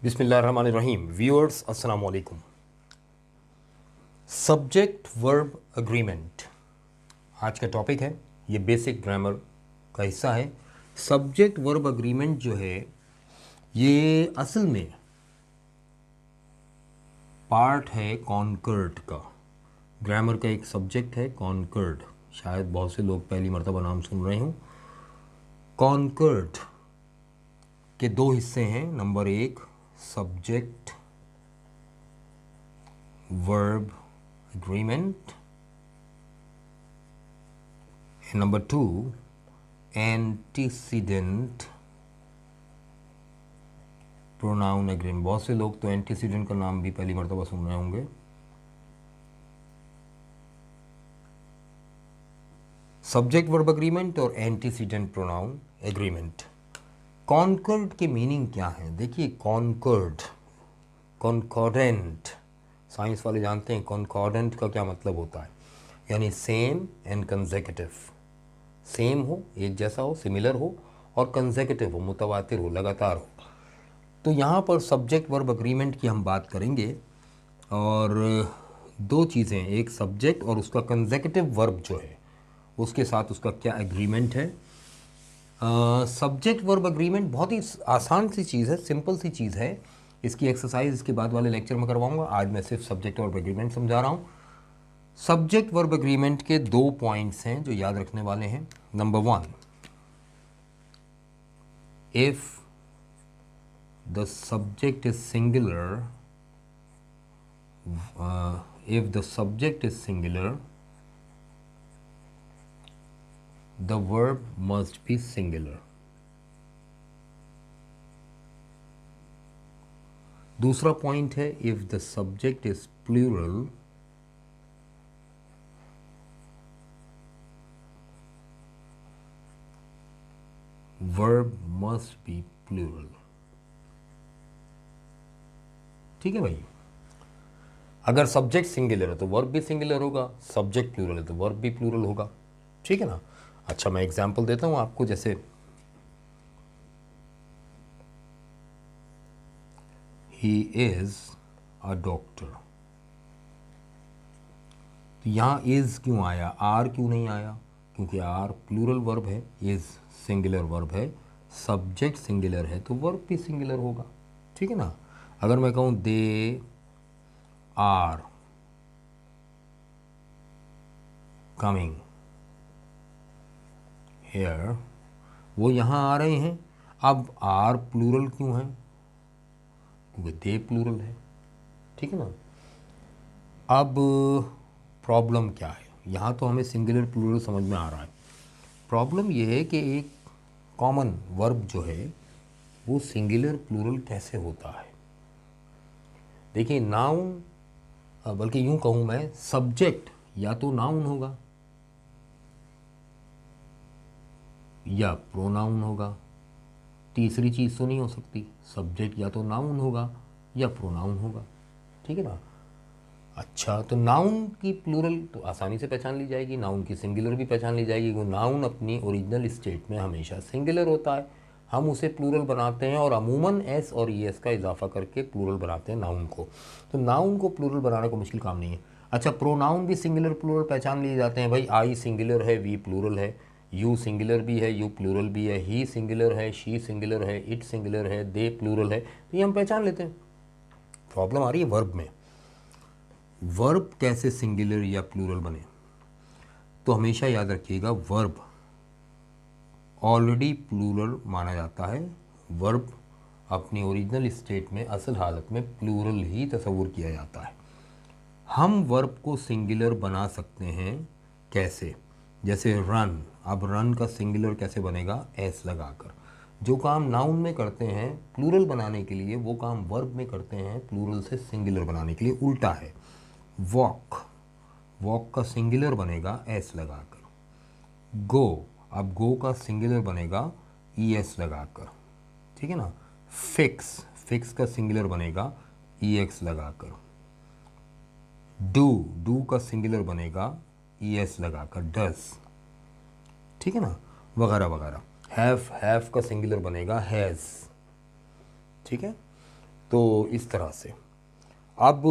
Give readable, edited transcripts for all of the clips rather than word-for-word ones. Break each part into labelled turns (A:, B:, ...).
A: बिस्मिल्लाहिर्रहमानिर्रहीम। व्यूअर्स अस्सलाम वालेकुम। सब्जेक्ट वर्ब अग्रीमेंट आज का टॉपिक है। ये बेसिक ग्रामर का हिस्सा है। सब्जेक्ट वर्ब अग्रीमेंट जो है ये असल में पार्ट है कॉन्कर्ड का। ग्रामर का एक सब्जेक्ट है कॉन्कर्ड। शायद बहुत से लोग पहली मर्तबा नाम सुन रहे हों। कॉन्कर्ड के दो हिस्से हैं। नंबर एक subject verb agreement and number two antecedent pronoun agreement। बहुत से लोग तो antecedent का नाम भी पहली मर्तबा सुन रहे होंगे। सब्जेक्ट वर्ब अग्रीमेंट और एंटीसीडेंट प्रोनाउन एग्रीमेंट। कॉन्कर्ड के मीनिंग क्या है? देखिए कॉन्कर्ड, कॉन्कॉर्डेंट, साइंस वाले जानते हैं कॉन्कॉर्डेंट का क्या मतलब होता है। यानी सेम एंड कंसेक्यूटिव। सेम हो, एक जैसा हो, सिमिलर हो, और कंसेक्यूटिव हो, मुतवातिर हो, लगातार हो। तो यहाँ पर सब्जेक्ट वर्ब अग्रीमेंट की हम बात करेंगे। और दो चीज़ें, एक सब्जेक्ट और उसका कंसेक्यूटिव वर्ब जो है उसके साथ उसका क्या एग्रीमेंट है। सब्जेक्ट वर्ब अग्रीमेंट बहुत ही आसान सी चीज़ है, सिंपल सी चीज़ है। इसकी एक्सरसाइज इसके बाद वाले लेक्चर में करवाऊंगा। आज मैं सिर्फ सब्जेक्ट वर्ब एग्रीमेंट समझा रहा हूँ। सब्जेक्ट वर्ब एग्रीमेंट के दो पॉइंट्स हैं जो याद रखने वाले हैं। Number one, if the subject is singular, if the subject is singular, the verb must be singular. दूसरा पॉइंट है, if the subject is plural, verb must be plural। ठीक है भाई। अगर सब्जेक्ट सिंगुलर है तो वर्ब भी सिंगुलर होगा, सब्जेक्ट प्लूरल है तो वर्ब भी प्लूरल होगा। ठीक है ना। अच्छा, मैं एग्जांपल देता हूं आपको। जैसे ही इज अ डॉक्टर, तो यहां इज क्यों आया, आर क्यों नहीं आया? क्योंकि आर प्लूरल वर्ब है, इज सिंगुलर वर्ब है, सब्जेक्ट सिंगुलर है तो वर्ब भी सिंगुलर होगा। ठीक है ना। अगर मैं कहूं दे आर कमिंग हेयर, वो यहाँ आ रहे हैं। अब आर प्लूरल क्यों है? क्योंकि दे प्लूरल है। ठीक है ना। अब प्रॉब्लम क्या है? यहाँ तो हमें सिंगुलर प्लूरल समझ में आ रहा है। प्रॉब्लम यह है कि एक कॉमन वर्ब जो है वो सिंगुलर प्लूरल कैसे होता है। देखिए नाउन, बल्कि यूं कहूँ मैं, सब्जेक्ट या तो नाउन होगा या प्रोनाउन होगा। तीसरी चीज़ तो नहीं हो सकती। सब्जेक्ट या तो नाउन होगा या प्रोनाउन होगा। ठीक है ना। अच्छा, तो नाउन की प्लूरल तो आसानी से पहचान ली जाएगी, नाउन की सिंगुलर भी पहचान ली जाएगी। वो नाउन अपनी ओरिजिनल स्टेट में हमेशा सिंगुलर होता है। हम उसे प्लूरल बनाते हैं और अमूमन एस और ई एस का इजाफा करके प्लूरल बनाते हैं नाउन को। तो नाउन को प्लूरल बनाने को मुश्किल काम नहीं है। अच्छा, प्रोनाउन भी सिंगुलर प्लूरल पहचान लिए जाते हैं। भाई आई सिंगुलर है, वी प्लूरल है, यू सिंगुलर भी है, यू प्लूरल भी है, ही सिंगुलर है, शी सिंगुलर है, इट सिंगुलर है, दे प्लूरल है। तो ये हम पहचान लेते हैं। प्रॉब्लम आ रही है वर्ब में। वर्ब कैसे सिंगुलर या प्लूरल बने? तो हमेशा याद रखिएगा वर्ब ऑलरेडी प्लूरल माना जाता है। वर्ब अपनी ओरिजिनल स्टेट में, असल हालत में प्लूरल ही तस्वुर किया जाता है। हम वर्ब को सिंगुलर बना सकते हैं कैसे? जैसे रन। अब रन का सिंगुलर कैसे बनेगा? एस लगाकर। जो काम नाउन में करते हैं प्लूरल बनाने के लिए, वो काम वर्ब में करते हैं प्लूरल से सिंगुलर बनाने के लिए। उल्टा है। वॉक, वॉक का सिंगुलर बनेगा एस लगाकर। गो, अब गो का सिंगुलर बनेगा ई एस लगाकर। ठीक है ना। फिक्स, फिक्स का सिंगुलर बनेगा ई एक्स लगाकर। डू, डू का सिंगुलर बनेगा ई एस लगाकर, डस। ठीक है ना, वगैरह वगैरह। हैव, हैव का सिंगुलर बनेगा हैज़। ठीक है। तो इस तरह से अब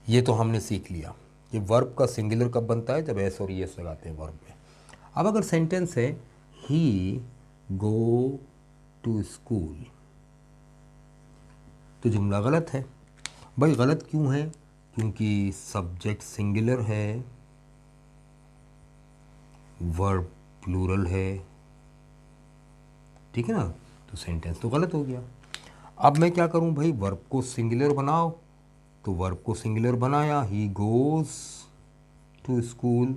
A: ये तो हमने सीख लिया कि वर्ब का सिंगुलर कब बनता है, जब एस और ई एस लगाते हैं वर्ब में। अब अगर सेंटेंस है ही गो टू स्कूल, तो जुमला गलत है। भाई गलत क्यों है? क्योंकि सब्जेक्ट सिंगुलर है, वर्ब प्लूरल है, ठीक है ना, तो सेंटेंस तो गलत हो गया। अब मैं क्या करूं भाई, वर्ब को सिंगुलर बनाओ, तो वर्ब को सिंगुलर बनाया, ही गोज टू स्कूल।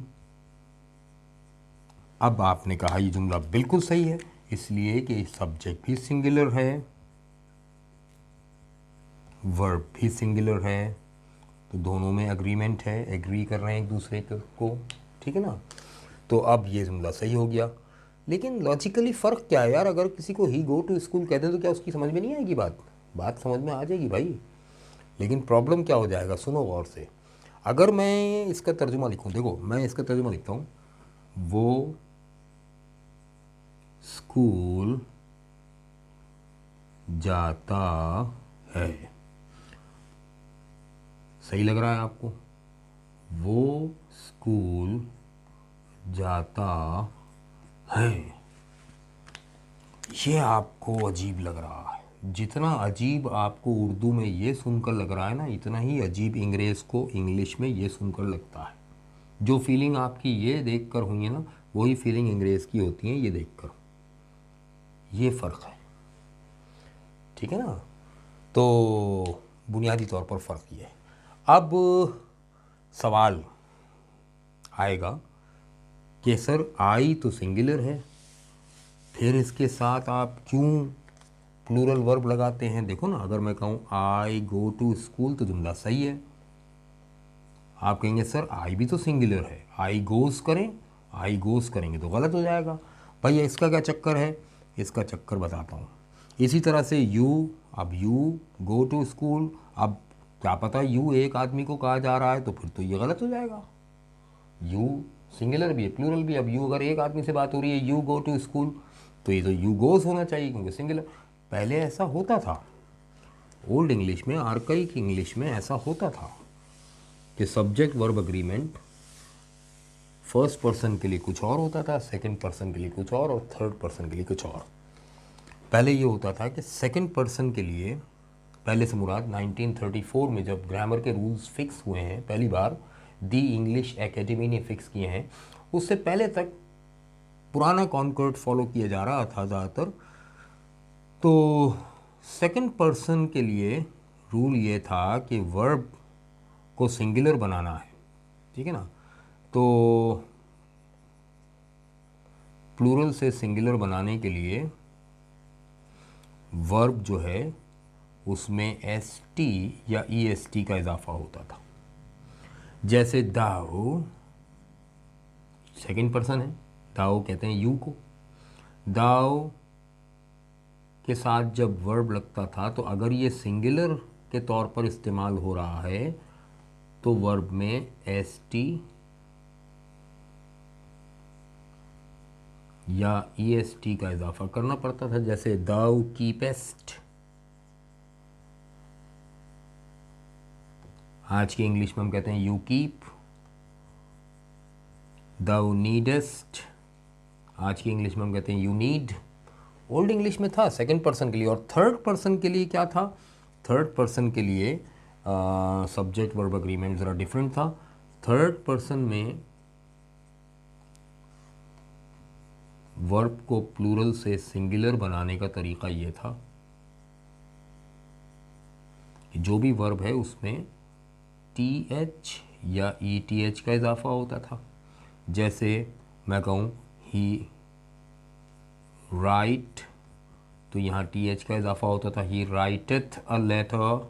A: अब आपने कहा ये जुमला बिल्कुल सही है, इसलिए कि सब्जेक्ट भी सिंगुलर है, वर्ब भी सिंगुलर है, तो दोनों में एग्रीमेंट है, एग्री कर रहे हैं एक दूसरे को, ठीक है ना। तो अब ये जुमला सही हो गया। लेकिन लॉजिकली फ़र्क क्या है यार, अगर किसी को ही गो टू स्कूल कहते हैं तो क्या उसकी समझ में नहीं आएगी बात समझ में आ जाएगी भाई। लेकिन प्रॉब्लम क्या हो जाएगा, सुनो गौर से। अगर मैं इसका तर्जुमा लिखूं, देखो मैं इसका तर्जुमा लिखता हूँ, वो स्कूल जाता है, सही लग रहा है आपको? वो स्कूल जाता है, ये आपको अजीब लग रहा है। जितना अजीब आपको उर्दू में ये सुनकर लग रहा है ना, इतना ही अजीब अंग्रेज़ को इंग्लिश में ये सुनकर लगता है। जो फीलिंग आपकी ये देखकर हुई है ना, वही फीलिंग अंग्रेज़ की होती है ये देखकर। ये फ़र्क है, ठीक है ना। तो बुनियादी तौर पर फ़र्क ये है। अब सवाल आएगा कि सर आई तो सिंगुलर है, फिर इसके साथ आप क्यों प्लूरल वर्ब लगाते हैं? देखो ना, अगर मैं कहूँ आई गो टू स्कूल तो जुमला सही है। आप कहेंगे सर आई भी तो सिंगुलर है, आई गोज़ करें, आई गोज़ करेंगे तो गलत हो जाएगा। भैया इसका क्या चक्कर है? इसका चक्कर बताता हूँ। इसी तरह से यू, अब यू गो टू स्कूल, अब क्या पता यू एक आदमी को कहा जा रहा है, तो फिर तो ये गलत हो जाएगा। यू सिंगुलर भी है, प्लूरल भी है। अब यू अगर एक आदमी से बात हो रही है, यू गो टू स्कूल, तो ये तो यू गोज़ होना चाहिए क्योंकि सिंगुलर। पहले ऐसा होता था, ओल्ड इंग्लिश में, आर्काइक इंग्लिश में ऐसा होता था कि subject verb agreement first person के लिए कुछ और होता था, सेकंड पर्सन के लिए कुछ और थर्ड पर्सन के लिए कुछ और। पहले ये होता था कि सेकंड पर्सन के लिए, पहले से मुराद 1934 में जब ग्रामर के रूल्स फिक्स हुए हैं पहली बार, दी इंग्लिश एकेडमी ने फिक्स किए हैं, उससे पहले तक पुराना कॉन्कॉर्ड फॉलो किया जा रहा था ज़्यादातर। तो सेकंड पर्सन के लिए रूल ये था कि वर्ब को सिंगुलर बनाना है, ठीक है ना। तो प्लूरल से सिंगुलर बनाने के लिए वर्ब जो है उसमें एस टी या ई एस टी का इजाफा होता था। जैसे दाओ सेकंड पर्सन है, दाओ कहते हैं यू को। दाओ के साथ जब वर्ब लगता था, तो अगर ये सिंगुलर के तौर पर इस्तेमाल हो रहा है तो वर्ब में एस टी या ई एस टी का इजाफा करना पड़ता था। जैसे दाउ कीपेस्ट, आज की इंग्लिश में हम कहते हैं यू कीप। दाउ नीडेस्ट, आज की इंग्लिश में हम कहते हैं यू नीड। ओल्ड इंग्लिश में था सेकंड पर्सन के लिए। और थर्ड पर्सन के लिए क्या था? थर्ड पर्सन के लिए सब्जेक्ट वर्ब अग्रीमेंट ज़रा डिफरेंट था। थर्ड पर्सन में वर्ब को प्लूरल से सिंगुलर बनाने का तरीका ये था कि जो भी वर्ब है उसमें टी एच या ई टी एच का इजाफा होता था। जैसे मैं कहूँ ही राइट, तो यहाँ टी एच का इजाफा होता था, ही राइटेथ अ लेटर।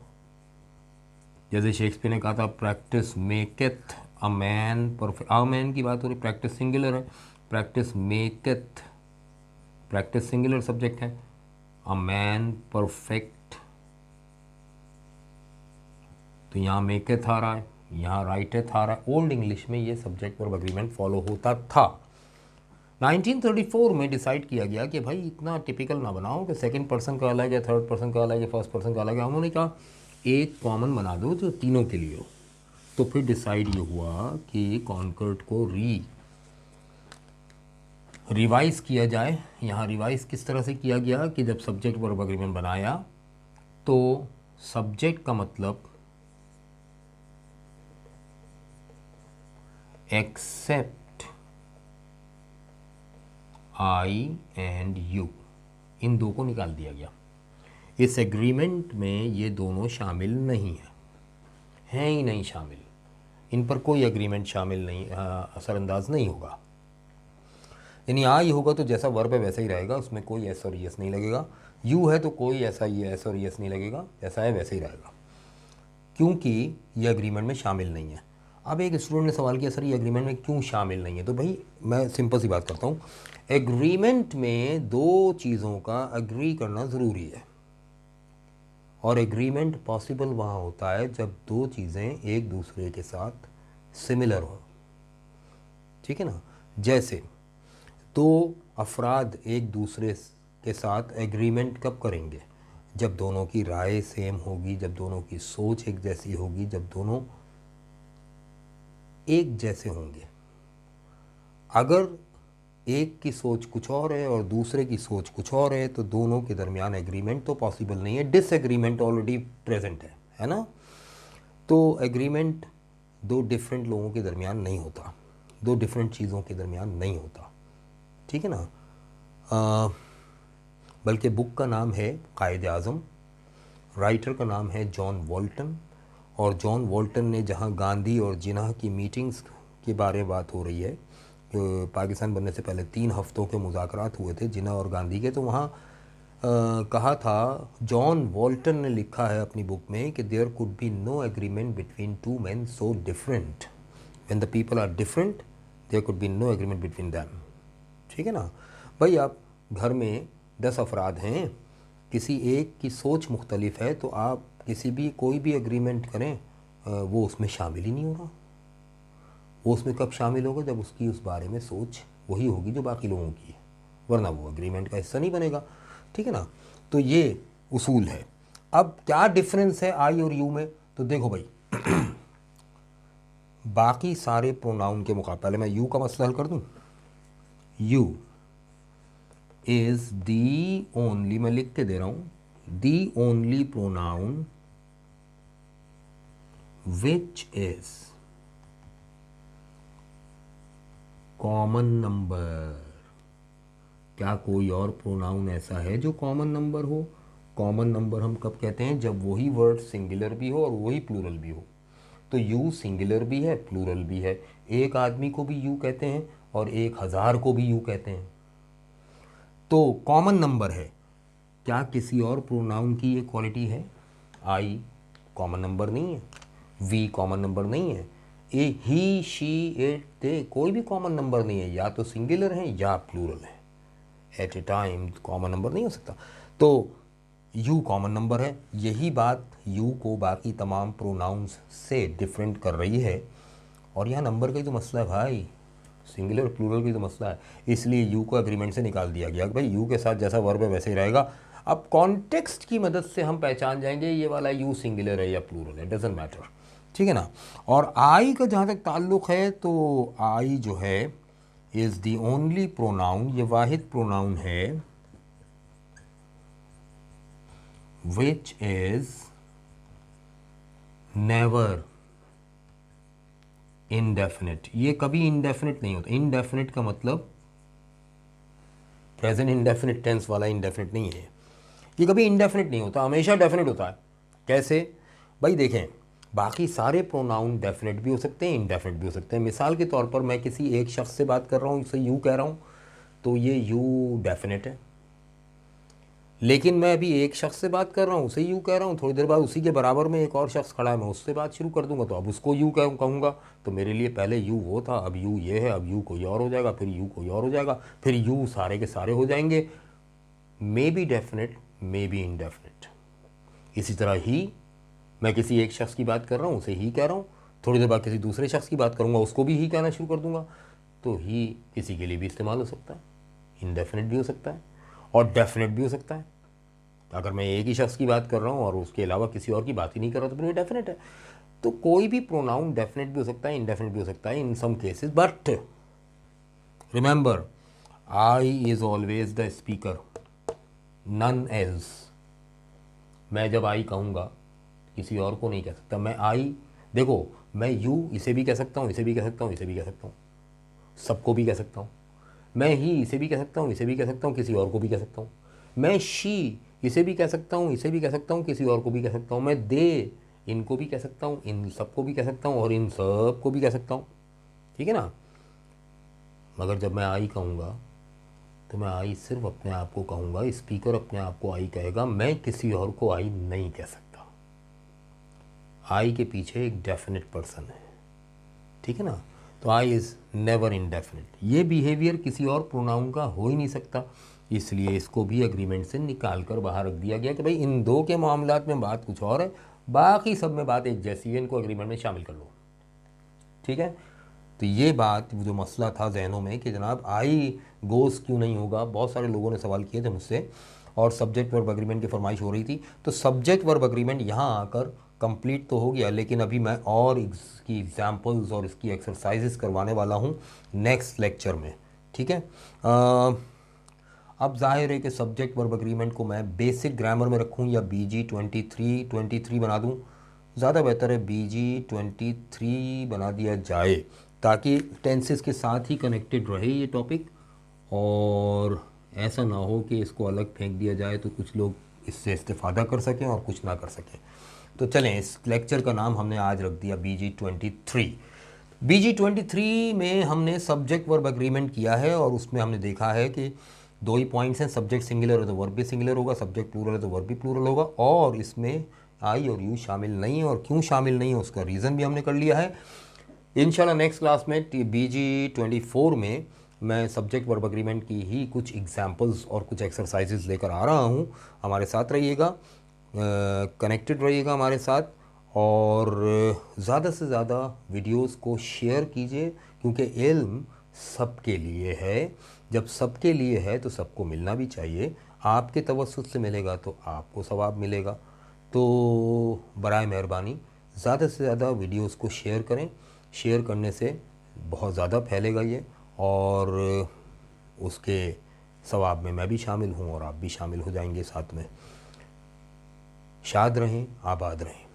A: जैसे शेक्सपियर ने कहा था practice maketh a man perfect. A man की बात हो रही, प्रैक्टिस सिंगुलर है, practice maketh, practice singular subject है, अ मैन परफेक्ट, तो यहाँ मेकेथ आ रहा है, यहाँ राइटेथ आ रहा है। ओल्ड इंग्लिश में ये सब्जेक्ट वर्ब अग्रीमेंट फॉलो होता था। 1934 में डिसाइड किया गया कि भाई इतना टिपिकल ना बनाओ कि सेकंड पर्सन का अलग है, थर्ड पर्सन का अलग है, फर्स्ट पर्सन का अलग है। उन्होंने कहा एक कॉमन बना दो जो तीनों के लिए हो। तो फिर डिसाइड ये हुआ कि कॉन्कर्ड को रिवाइज किया जाए। यहाँ रिवाइज किस तरह से किया गया कि जब सब्जेक्ट वर्ब एग्रीमेंट बनाया तो सब्जेक्ट का मतलब एक्सेप्ट आई एंड यू, इन दो को निकाल दिया गया। इस एग्रीमेंट में ये दोनों शामिल नहीं हैं ही नहीं शामिल, इन पर कोई एग्रीमेंट शामिल नहीं, असरअंदाज नहीं होगा। यानी आई होगा तो जैसा वर्ब है वैसा ही रहेगा, उसमें कोई एस और यस नहीं लगेगा। यू है तो कोई ऐसा ये एस और यस नहीं लगेगा, जैसा है वैसे ही रहेगा, क्योंकि ये एग्रीमेंट में शामिल नहीं है। अब एक स्टूडेंट ने सवाल किया सर ये एग्रीमेंट में क्यों शामिल नहीं है? तो भाई मैं सिंपल सी बात करता हूँ, एग्रीमेंट में दो चीज़ों का एग्री करना ज़रूरी है, और एग्रीमेंट पॉसिबल वहाँ होता है जब दो चीज़ें एक दूसरे के साथ सिमिलर हों। ठीक है ना? जैसे दो अफराद एक दूसरे के साथ एग्रीमेंट कब करेंगे? जब दोनों की राय सेम होगी, जब दोनों की सोच एक जैसी होगी, जब दोनों एक जैसे होंगे। अगर एक की सोच कुछ और है और दूसरे की सोच कुछ और है तो दोनों के दरमियान एग्रीमेंट तो पॉसिबल नहीं है, डिसएग्रीमेंट ऑलरेडी प्रेजेंट है ना? तो एग्रीमेंट दो डिफरेंट लोगों के दरमियान नहीं होता, दो डिफरेंट चीज़ों के दरमियान नहीं होता। ठीक है ना? बल्कि बुक का नाम है कायदे आज़म, राइटर का नाम है जॉन वॉल्टन, और जॉन वॉल्टन ने जहाँ गांधी और जिन्ना की मीटिंग्स के बारे में बात हो रही है, पाकिस्तान बनने से पहले 3 हफ्तों के मुज़ाकरात हुए थे जिन्ना और गांधी के, तो वहाँ कहा था, जॉन वॉल्टन ने लिखा है अपनी बुक में कि there could be no agreement between two man so different, when the people are different there could be no agreement between them. ठीक है ना भाई? आप घर में 10 अफराद हैं, किसी एक की सोच मुख्तलिफ है, तो आप किसी भी कोई भी एग्रीमेंट करें वो उसमें शामिल ही नहीं होगा। वो उसमें कब शामिल होगा? जब उसकी उस बारे में सोच वही होगी जो बाकी लोगों की है, वरना वो एग्रीमेंट का हिस्सा नहीं बनेगा। ठीक है ना? तो ये उसूल है। अब क्या डिफरेंस है आई और यू में? तो देखो भाई बाकी सारे प्रोनाउन के मुकाबले, पहले मैं यू का मसला हल कर दूं। यू इज दी ओनली, मैं लिख के दे रहा हूं, the only pronoun which is common number. क्या कोई और प्रोनाउन ऐसा है जो कॉमन नंबर हो? कॉमन नंबर हम कब कहते हैं? जब वही वर्ड सिंगुलर भी हो और वही प्लूरल भी हो। तो यू सिंगुलर भी है, प्लूरल भी है। एक आदमी को भी यू कहते हैं और 1000 को भी यू कहते हैं, तो कॉमन नंबर है। क्या किसी और प्रोनाउन की ये क्वालिटी है? आई कॉमन नंबर नहीं है, वी कॉमन नंबर नहीं है, ए ही शी इट दे कोई भी कॉमन नंबर नहीं है, या तो सिंगुलर है या प्लूरल है। At a time common number नहीं हो सकता। तो यू कॉमन नंबर है। यही बात यू को बाकी तमाम प्रोनाउंस से डिफरेंट कर रही है। और यहाँ नंबर का ही तो मसला है भाई, सिंगुलर प्लूरल की तो मसला है, इसलिए यू को एग्रीमेंट से निकाल दिया गया कि भाई यू के साथ जैसा वर्ब है वैसे ही रहेगा। अब कॉन्टेक्स्ट की मदद से हम पहचान जाएंगे ये वाला यू सिंगुलर है या प्लूरल है, डजेंट मैटर। ठीक है ना? और आई का जहाँ तक ताल्लुक़ है तो आई जो है इज़ दी ओनली प्रोनाउन, ये वाहिद प्रोनाउन है विच इज़ नेवर इनडेफिनिट। ये कभी इनडेफिनिट नहीं होता। इनडेफिनिट का मतलब प्रेजेंट इंडेफिनिट टेंस वाला इनडेफिनिट नहीं है, ये कभी इनडेफिनिट नहीं होता, हमेशा डेफिनिट होता है। कैसे भाई? देखें, बाकी सारे प्रोनाउन डेफिनेट भी हो सकते हैं, इनडेफिनेट भी हो सकते हैं। मिसाल के तौर पर मैं किसी एक शख्स से बात कर रहा हूँ, इसे यू कह रहा हूँ, तो ये यू डेफिनेट है। लेकिन मैं अभी एक शख्स से बात कर रहा हूँ, उसे यू कह रहा हूँ, थोड़ी देर बाद उसी के बराबर में एक और शख्स खड़ा है, मैं उससे बात शुरू कर दूंगा, तो अब उसको यू कहूँगा, तो मेरे लिए पहले यू वो था, अब यू ये है, अब यू कोई और हो जाएगा, फिर यू कोई और हो जाएगा, फिर यू सारे के सारे हो जाएंगे। May be definite, may be indefinite. इसी तरह ही मैं किसी एक शख्स की बात कर रहा हूँ, उसे ही कह रहा हूँ, थोड़ी देर बाद किसी दूसरे शख्स की बात करूँगा, उसको भी ही कहना शुरू कर दूँगा। तो ही किसी के लिए भी इस्तेमाल हो सकता है, इनडेफिनेट भी हो सकता है और डेफिनेट भी हो सकता है। अगर मैं एक ही शख्स की बात कर रहा हूँ और उसके अलावा किसी और की बात ही नहीं कर रहा तो फिर ये डेफिनेट है। तो कोई भी प्रोनाउन डेफिनेट भी हो सकता है, इनडेफिनेट भी हो सकता है in some cases, but remember I is always the speaker, none else. मैं जब आई कहूँगा किसी और को नहीं कह सकता। मैं आई, देखो मैं यू इसे भी कह सकता हूँ, इसे भी कह सकता हूँ, इसे भी कह सकता हूँ, सबको भी कह सकता हूँ। मैं ही इसे भी कह सकता हूँ, इसे भी कह सकता हूँ, किसी और को भी कह सकता हूँ। मैं शी इसे भी कह सकता हूँ, इसे भी कह सकता हूँ, किसी और को भी कह सकता हूँ। मैं दे इनको भी कह सकता हूँ, इन सबको भी कह सकता हूँ और इन सब को भी कह सकता हूँ। ठीक है ना। मगर जब मैं आई कहूँगा तो मैं आई सिर्फ अपने आप को कहूँगा, स्पीकर अपने आप को आई कहेगा, मैं किसी और को आई नहीं कह सकता। आई के पीछे एक डेफिनेट पर्सन है। ठीक है ना। तो आई इज़ नेवर इनडेफिनेट। ये बिहेवियर किसी और प्रोनाउन का हो ही नहीं सकता, इसलिए इसको भी एग्रीमेंट से निकाल कर बाहर रख दिया गया कि भाई इन दो के मामलात में बात कुछ और है, बाकी सब में बात एक जैसी है, इनको एग्रीमेंट में शामिल कर लो। ठीक है। तो ये बात जो मसला था जहनों में कि जनाब आई गोस क्यों नहीं होगा, बहुत सारे लोगों ने सवाल किए थे मुझसे और सब्जेक्ट वर्ब एग्रीमेंट की फरमाइश हो रही थी। तो सब्जेक्ट वर्ब एग्रीमेंट यहाँ आकर कंप्लीट तो हो गया, लेकिन अभी मैं और इसकी एग्जांपल्स और इसकी एक्सरसाइजेस करवाने वाला हूँ नेक्स्ट लेक्चर में। ठीक है। अब जाहिर है कि सब्जेक्ट वर्ब एग्रीमेंट को मैं बेसिक ग्रामर में रखूँ या BG23 बना दूँ, ज़्यादा बेहतर है BG23 बना दिया जाए ताकि टेंसेस के साथ ही कनेक्टेड रहे ये टॉपिक, और ऐसा ना हो कि इसको अलग फेंक दिया जाए तो कुछ लोग इससे इस्तेफ़ादा कर सकें और कुछ ना कर सकें। तो चलें, इस लेक्चर का नाम हमने आज रख दिया BG23। BG23 में हमने सब्जेक्ट वर्ब एग्रीमेंट किया है और उसमें हमने देखा है कि दो ही पॉइंट्स हैं, सब्जेक्ट सिंगुलर है तो वर्ब भी सिंगुलर होगा, सब्जेक्ट प्लूरल है तो वर्ब भी प्लूरल होगा, और इसमें आई और यू शामिल नहीं है, और क्यों शामिल नहीं है उसका रीज़न भी हमने कर लिया है। इंशाल्लाह नेक्स्ट क्लास में BG24 में मैं सब्जेक्ट वर्ब एग्रीमेंट की ही कुछ एग्जांपल्स और कुछ एक्सरसाइजेज लेकर आ रहा हूँ। हमारे साथ रहिएगा, कनेक्टेड रहिएगा हमारे साथ, और ज़्यादा से ज़्यादा वीडियोस को शेयर कीजिए, क्योंकि इल्म सबके लिए है। जब सबके लिए है तो सबको मिलना भी चाहिए। आपके तवस्सुत से मिलेगा तो आपको सवाब मिलेगा। तो बराए मेहरबानी ज़्यादा से ज़्यादा वीडियोस को शेयर करें। शेयर करने से बहुत ज़्यादा फैलेगा ये, और उसके सवाब में मैं भी शामिल हूँ और आप भी शामिल हो जाएंगे साथ में। शाद रहें, आबाद रहें।